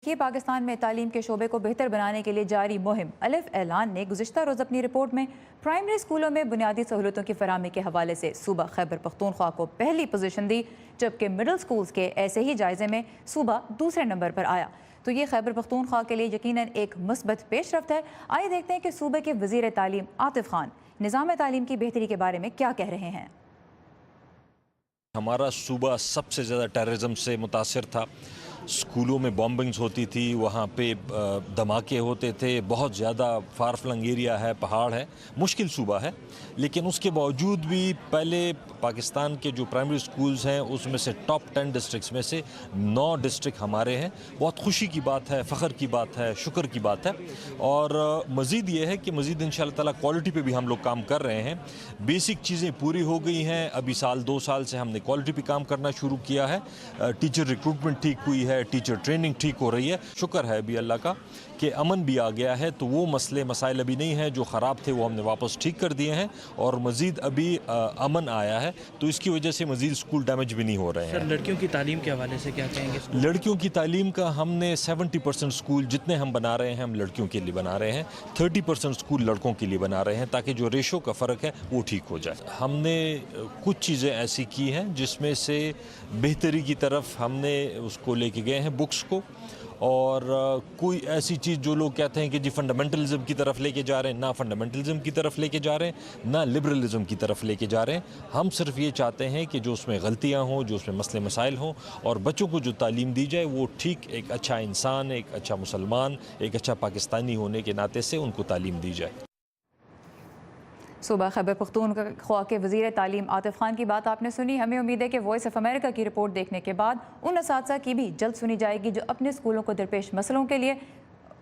یہ پاکستان میں تعلیم کے شعبے کو بہتر بنانے کے لیے جاری مہم الف اعلان نے گزشتہ روز اپنی رپورٹ میں پرائمری اسکولوں میں بنیادی سہولتوں کی فراہمی کے حوالے سے صوبہ خیبر پختونخوا کو پہلی پوزیشن دی، جبکہ مڈل اسکولز کے ایسے ہی جائزے میں صوبہ دوسرے نمبر پر آیا۔ تو یہ خیبر پختونخوا کے لیے یقیناً ایک مثبت پیش رفت ہے۔ آئیے دیکھتے ہیں کہ صوبے کے وزیر تعلیم عاطف خان نظام تعلیم کی بہتری کے بارے میں کیا کہہ رہے ہیں۔ ہمارا صوبہ سب سے زیادہ ٹیررزم سے متاثر تھا، اسکولوں میں بامبنگز ہوتی تھی، وہاں پہ دھماکے ہوتے تھے، بہت زیادہ فار فلنگ ایریا ہے، پہاڑ ہے، مشکل صوبہ ہے، لیکن اس کے باوجود بھی پہلے پاکستان کے جو پرائمری اسکولز ہیں اس میں سے ٹاپ 10 ڈسٹرکٹس میں سے 9 ڈسٹرکٹ ہمارے ہیں۔ بہت خوشی کی بات ہے، فخر کی بات ہے، شکر کی بات ہے، اور مزید یہ ہے کہ مزید انشاءاللہ تعالیٰ کوالٹی پہ بھی ہم لوگ کام کر رہے ہیں۔ بیسک چیزیں پوری ہو گئی ہیں، ابھی سال 2 سال سے ہم نے کوالٹی پہ کام کرنا شروع کیا ہے، ٹیچر ریکروٹمنٹ ٹھیک ہوئی ہے، ٹیچر ٹریننگ ٹھیک ہو رہی ہے۔ شکر ہے ابھی اللہ کا کہ امن بھی آ گیا ہے، تو وہ مسائل ابھی نہیں ہیں جو خراب تھے، وہ ہم نے واپس ٹھیک کر دیے ہیں، اور مزید ابھی امن آیا ہے، تو اس کی وجہ سے مزید اسکول ڈیمیج بھی نہیں ہو رہے ہیں۔ سر، لڑکیوں کی تعلیم کے حوالے سے کیا کہیں گے؟ لڑکیوں کی تعلیم کا ہم نے 70% اسکول جتنے ہم بنا رہے ہیں ہم لڑکیوں کے لیے بنا رہے ہیں، 30% اسکول لڑکوں کے لیے بنا رہے ہیں، تاکہ جو ریشو کا فرق ہے وہ ٹھیک ہو جائے۔ ہم نے کچھ چیزیں ایسی کی ہیں جس میں سے بہتری کی طرف ہم نے اس کو لے کے گئے ہیں بکس کو، اور کوئی ایسی چیز جو لوگ کہتے ہیں کہ جی فنڈامنٹلزم کی طرف لے کے جا رہے ہیں، نہ فنڈامنٹلزم کی طرف لے کے جا رہے ہیں، نہ لبرلزم کی طرف لے کے جا رہے ہیں۔ ہم صرف یہ چاہتے ہیں کہ جو اس میں غلطیاں ہوں، جو اس میں مسئلے مسائل ہوں، اور بچوں کو جو تعلیم دی جائے وہ ٹھیک ایک اچھا انسان، ایک اچھا مسلمان، ایک اچھا پاکستانی ہونے کے ناطے سے ان کو تعلیم دی جائے۔ صوبہ خیبر پختونخوا کے وزیر تعلیم عاطف خان کی بات آپ نے سنی۔ ہمیں امید ہے کہ وائس آف امریکہ کی رپورٹ دیکھنے کے بعد ان اساتذہ کی بھی جلد سنی جائے گی جو اپنے اسکولوں کو درپیش مسئلوں کے لیے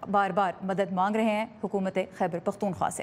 بار بار مدد مانگ رہے ہیں حکومت خیبر پختونخوا سے۔